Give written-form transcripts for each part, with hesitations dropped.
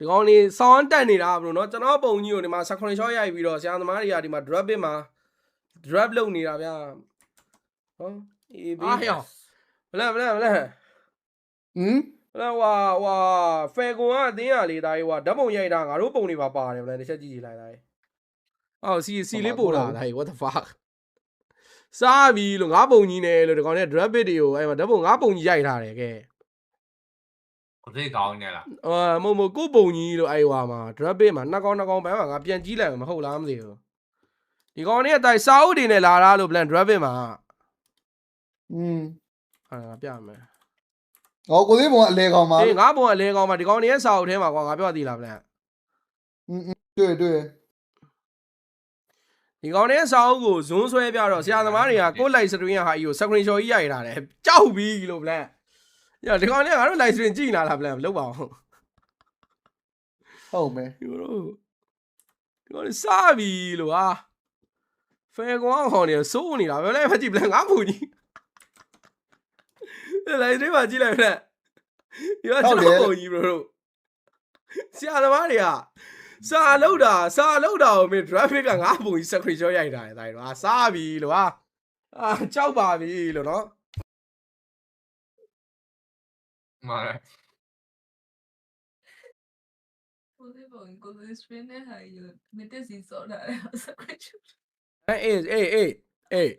ဒီကောင်နေစောင်းတက်နေတာဘလို့နော်ကျွန်တော်ပုံကြီးကိုဒီမှာ16 shot ရိုက်ပြီးတော့ဆရာသမားတွေကဒီမှာ drop bit မှာ drop လုပ်နေတာဗျာဟောအေးဘေးမလဲဟမ်ဟွာဖယ်ကွန်ကအတင်းရလေဒါကြီးဟွာဓာတ်ပုံရိုက်တာငါတို့ပုံတွေပါပါတယ်ဗျာတစ်ချက်ကြည့်ကြည့်လိုက်လိုက်အော်စီလေးပို့လာဒါကြီး what the fuck စားပြီလို့ငါပုံကြီးနေလို့ဒီကောင်เนี่ย drop bit တွေကိုအဲ့မှာဓာတ်ပုံငါပုံကြီးရိုက်ထားတယ်ကဲကိုသိကောင်းနေလားမကိုပုံကြီးလို့အဲ့ဟွာမှာ drop bit မှာနှစ်ကောင်ဘန်းမှာငါပြန်ကြီးလိုက်မဟုတ်လားမသိဘူးဒီကောင်เนี่ยတိုင်စာအုပ်တွေနဲ့လာတာလို့ plan drop bit မှာပြမယ်ဟောကိုသေးပုံကအလဲကောင်ပါအေးငါပုံကအလဲကောင်ပါဒီကောင်ရဲ့စာအုပ်ထဲမှာကွာငါပြောသိလား plan တွေ့ဒီကောင်ရဲ့စာအုပ်ကိုဇွန်းဆွဲပြတော့ဆရာသမားတွေကကိုယ့် live stream ဟာကြီးကို screen shot ကြီးရိုက်ထားတယ်ကြောက်ပြီလို့ plan ညဒီကောင်เนี่ยငါတို့ live stream ကြည့်လာလား plan လောက်ပါအောင်ဟုတ်မယ်ဒီကောင်စားပြီလို့ဟာဖယ်ကောင်ဟောနေစိုးနေတာပဲလဲမကြည့် plan ငါပုံကြီးလိုက်သေးပါကြည့်လိုက်ဖက်ဒီကကျွန်တော်ပုံကြီးဘရိုဆရာသမားတွေကစာလောက်တာကိုမင်း traffic ကငါပုံကြီး screen shot ရိုက်တာတိုင်းတော့စားပြီလို့ဟာကြောက်ပါပြီလို့နော်မာရကိုလေး stream နဲ့ဟာယူမတက်စီစောတာ screen shot အေး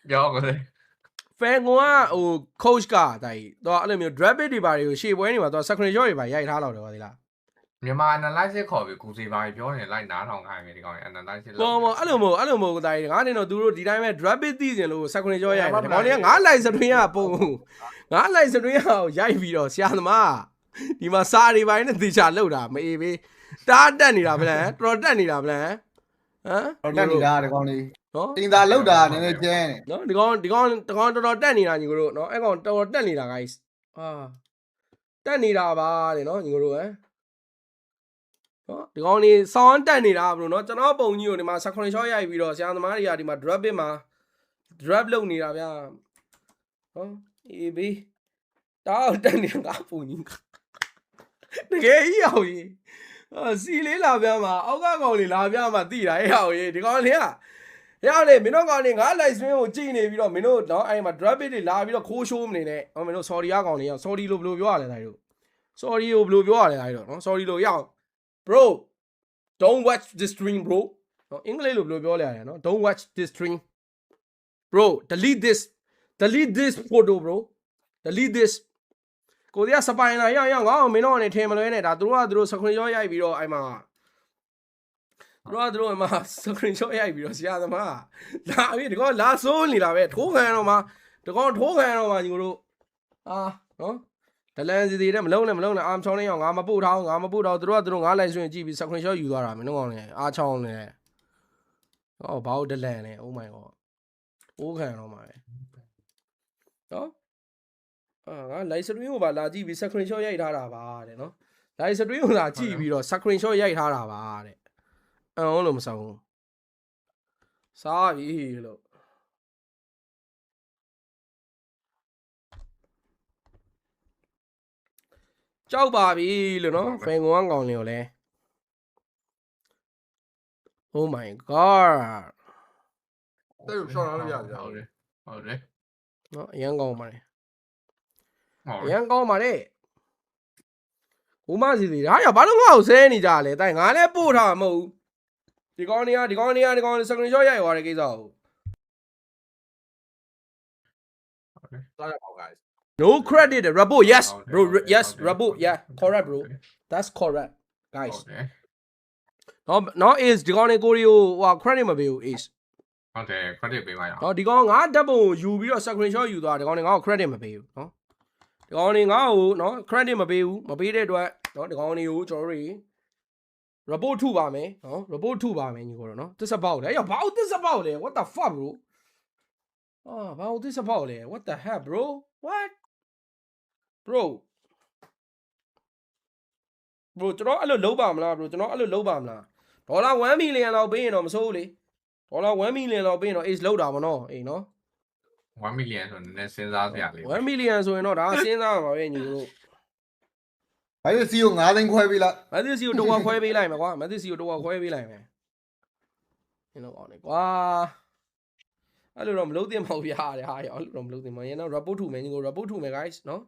ပြောကိုလေဖန်ကွန်ကဟို coach ကတိုင်တော့အဲ့လိုမျိုး drop bit တွေပါတွေကိုရှေ့ပွဲနေမှာတော့ screen shot တွေပါရိုက်ထားတော့တယ်ပါသေးလားမြန်မာ analysis ခေါ်ပြီးကိုစီပါပြောနေလိုက်နားထောင်ခိုင်းမယ်ဒီကောင် analysis လို့အဲ့လိုမဟုတ်တိုင်ငါနေတော့သူတို့ဒီတိုင်းပဲ drop bit သိစင်လို့ screen shot ရိုက်တယ်ဒီကောင်တွေကငါ live stream ကပုံငါ live stream ကရိုက်ပြီးတော့ဆရာသမားဒီမှာစာတွေပိုင်းနဲ့တေချာလောက်တာမအေးဘေးတားတက်နေတာဗလားတော်တက်နေတာဗလားဟမ်တက်နေတာဒီကောင်လေးနော်တင်သာလောက်တာနည်းနည်းကျန်းတယ်နော်ဒီကောင်တော်တော်တက်နေတာညီကိုတို့နော်အဲ့ကောင်တော်တော်တက်နေတာ guys တက်နေတာပါတဲ့နော်ညီကိုတို့နော်ဒီကောင်နေစောင်းတက်နေတာဘလို့နော်ကျွန်တော်ပုံကြီးကိုဒီမှာ16 shot ရိုက်ပြီးတော့ဆရာသမားတွေကဒီမှာ drop bit မှာ drop လုပ်နေတာဗျာဟောအေးဘေးတောက်တက်နေတာပုံကြီးတကယ်ကြီးအောင်ကြီးစီလေးလာပြမှာအောက်ကကောင်လေးလာပြမှာတိတာအဲ့အောင်ကြီးဒီကောင်လေးကရောက်လေမင်းတို့ကောင်လေးငါ live stream ကိုကြည့်နေပြီးတော့မင်းတို့တော့အဲ့မှာ drop bit တွေလာပြီးတော့ခိုးရှိုးမနေနဲ့ဟောမင်းတို့ sorry အကောင်လေးရောက် sorry လို့ဘယ်လိုပြောရလဲတိုင်းတို့ sorry ကိုဘယ်လိုပြောရလဲတိုင်းတို့နော် sorry လို့ရောက် bro don't watch this stream bro နော်အင်္ဂလိပ်လိုဘယ်လိုပြောလဲရလဲနော် don't watch this stream bro delete this photo bro delete this ကိုဒီကစပိုင်လာရောက်ငါ့ကိုမင်းတို့ကနေထင်မလွဲနဲ့ဒါသူတို့ screen shot ရိုက်ပြီးတော့အဲ့မှာသူတို့အမ screen shot ရိုက်ပြီးတော့ဆရာသမားလာပြီဒီကောင်လာစိုးနေတာပဲထိုးခံတော့မှဒီကောင်ထိုးခံတော့မှညီကိုတို့နော်ဒလန်စီတဲ့မလုံးနဲ့အာမ်ချောင်းလေးအောင်ငါမပို့ထားသူတို့ငါလိုက်ဆိုရင်ကြည့်ပြီး screen shot ယူသွားတာမင်းတို့ကောင်လည်းအားချောင်းနေဘာလို့ဒလန်လဲ oh my god အိုးခံတော့မှာပဲနော်ငါ live stream ကိုပါလာကြည့်ပြီး screen shot ရိုက်ထားတာပါတဲ့နော် live stream ကိုလာကြည့်ပြီးတော့ screen shot ရိုက်ထားတာပါတဲ့အုံးလို့မဆောင်ဘူးစားပြီလို့ကြောက်ပါပြီလို့နော်ဖင်ကွန်ကောင်လေးကိုလဲ oh my god တဲ့ရှော့ရလို့ရတယ်ဟုတ်တယ်နော်အရန်ကောင်းပါလေအရန်ကောင်းပါလေဦးမစီစီဒါရဘာလို့ငါ့ကိုဆဲနေကြလဲတိုင်ငါလည်းပို့ထားမှာမဟုတ်ဘူးဒီကောင်နေ screen shot ရိုက်သွားတဲ့ကိစ္စကို no credit Rabo yes bro yes Rabo yeah correct bro that's correct guys no is ဒီကောင်နေကိုရီကိုဟို credit မပေးဘူး is ဟုတ်တယ် credit ပေးပါရအောင်နော်ဒီကောင်ငါဓာတ်ပုံယူပြီးတော့ screen shot ယူသွားဒီကောင်နေငါ့ကို credit မပေးဘူးနော်ဒီကောင်နေငါ့ကိုနော် credit မပေးဘူးမပေးတဲ့အတွက်နော်ဒီကောင်နေကိုကျွန်တော်တို့ report ထုပါမယ်နော် report ထုပါမယ်ညီကိုတော့နော်သစ္စာပေါက်လေအေးဘာလို့သစ္စာပေါက်လဲ what the fuck bro ဘာလို့သစ္စာပေါက်လဲ what the heck bro what bro ကျွန်တော်အဲ့လိုလုံးပါမလား bro ကျွန်တော်အဲ့လိုလုံးပါမလားဒေါ်လာ1 million လောက်ပေးရင်တော့မစိုးဘူးလေဒေါ်လာ1 million လောက်ပေးရင်တော့ ace လောက်တာမနော်အေးနော်1 million ဆိုနည်းနည်းစဉ်းစားစရာလေး1 million ဆိုရင်တော့ဒါစဉ်းစားမှာပဲညီတို့ ဘာလို့စီကို9သိန်းခွဲပေးလိုက် မက်သီစီကိုတော့ခွဲပေးလိုက်မယ်ကွာမက်သီစီကိုတော့ခွဲပေးလိုက်မယ်နင်တို့ကောင်းနေကွာအဲ့လိုတော့မလုပ်သင့်ပါဘူးဗျာတဲ့ဟာရောအဲ့လိုတော့မလုပ်သင့်ပါဘူးရင်တော့ report ထုမယ်ညီကို report ထုမယ် guys နော်